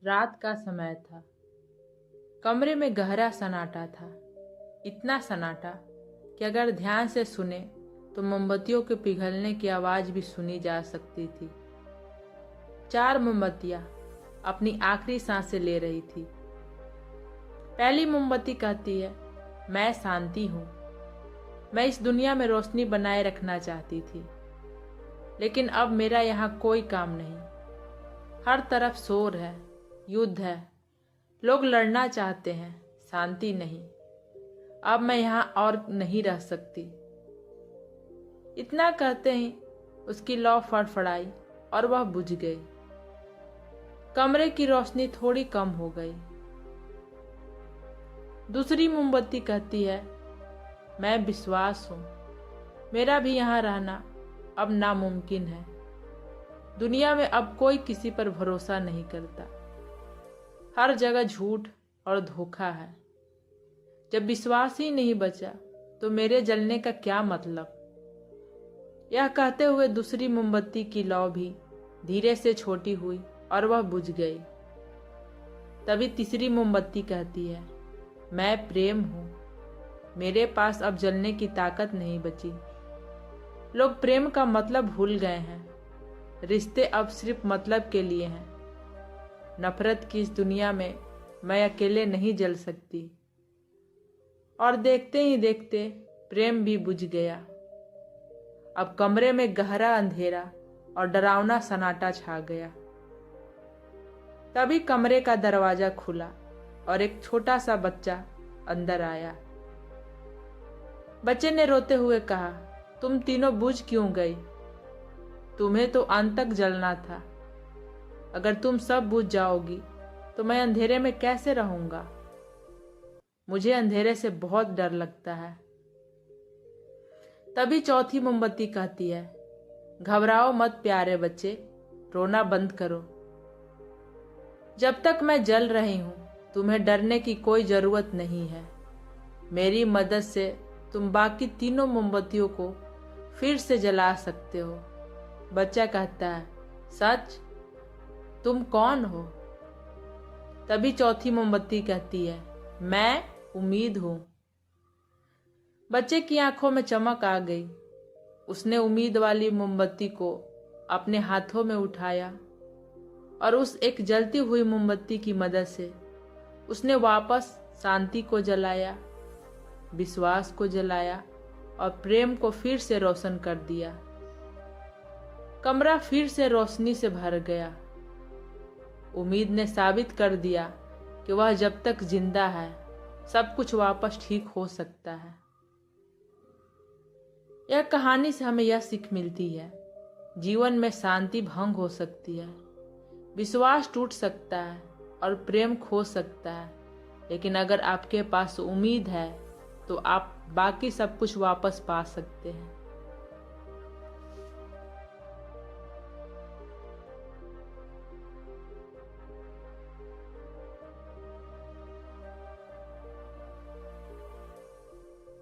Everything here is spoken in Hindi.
रात का समय था। कमरे में गहरा सन्नाटा था। इतना सन्नाटा कि अगर ध्यान से सुने तो मोमबत्तियों के पिघलने की आवाज भी सुनी जा सकती थी। 4 मोमबत्तियां अपनी आखिरी सांसें ले रही थी। पहली मोमबत्ती कहती है, मैं शांति हूं। मैं इस दुनिया में रोशनी बनाए रखना चाहती थी, लेकिन अब मेरा यहाँ कोई काम नहीं। हर तरफ शोर है, युद्ध है, लोग लड़ना चाहते हैं, शांति नहीं। अब मैं यहाँ और नहीं रह सकती। इतना कहते ही उसकी लौ फड़फड़ाई और वह बुझ गई। कमरे की रोशनी थोड़ी कम हो गई। दूसरी मोमबत्ती कहती है, मैं विश्वास हूं। मेरा भी यहाँ रहना अब नामुमकिन है। दुनिया में अब कोई किसी पर भरोसा नहीं करता। हर जगह झूठ और धोखा है। जब विश्वास ही नहीं बचा तो मेरे जलने का क्या मतलब। यह कहते हुए दूसरी मोमबत्ती की लौ भी धीरे से छोटी हुई और वह बुझ गई। तभी तीसरी मोमबत्ती कहती है, मैं प्रेम हूं। मेरे पास अब जलने की ताकत नहीं बची। लोग प्रेम का मतलब भूल गए हैं। रिश्ते अब सिर्फ मतलब के लिए हैं। नफरत की इस दुनिया में मैं अकेले नहीं जल सकती। और देखते ही देखते प्रेम भी बुझ गया। अब कमरे में गहरा अंधेरा और डरावना सन्नाटा छा गया। तभी कमरे का दरवाजा खुला और एक छोटा सा बच्चा अंदर आया। बच्चे ने रोते हुए कहा, तुम तीनों बुझ क्यों गई? तुम्हें तो अंत तक जलना था। अगर तुम सब बुझ जाओगी तो मैं अंधेरे में कैसे रहूंगा? मुझे अंधेरे से बहुत डर लगता है। तभी चौथी मोमबत्ती कहती है, घबराओ मत प्यारे बच्चे, रोना बंद करो। जब तक मैं जल रही हूं तुम्हें डरने की कोई जरूरत नहीं है। मेरी मदद से तुम बाकी तीनों मोमबत्तियों को फिर से जला सकते हो। बच्चा कहता है, सच? तुम कौन हो? तभी चौथी मोमबत्ती कहती है, मैं उम्मीद हूं। बच्चे की आंखों में चमक आ गई। उसने उम्मीद वाली मोमबत्ती को अपने हाथों में उठाया और उस एक जलती हुई मोमबत्ती की मदद से उसने वापस शांति को जलाया, विश्वास को जलाया और प्रेम को फिर से रोशन कर दिया। कमरा फिर से रोशनी से भर गया। उम्मीद ने साबित कर दिया कि वह जब तक जिंदा है सब कुछ वापस ठीक हो सकता है। यह कहानी से हमें यह सीख मिलती है, जीवन में शांति भंग हो सकती है, विश्वास टूट सकता है और प्रेम खो सकता है, लेकिन अगर आपके पास उम्मीद है तो आप बाकी सब कुछ वापस पा सकते हैं।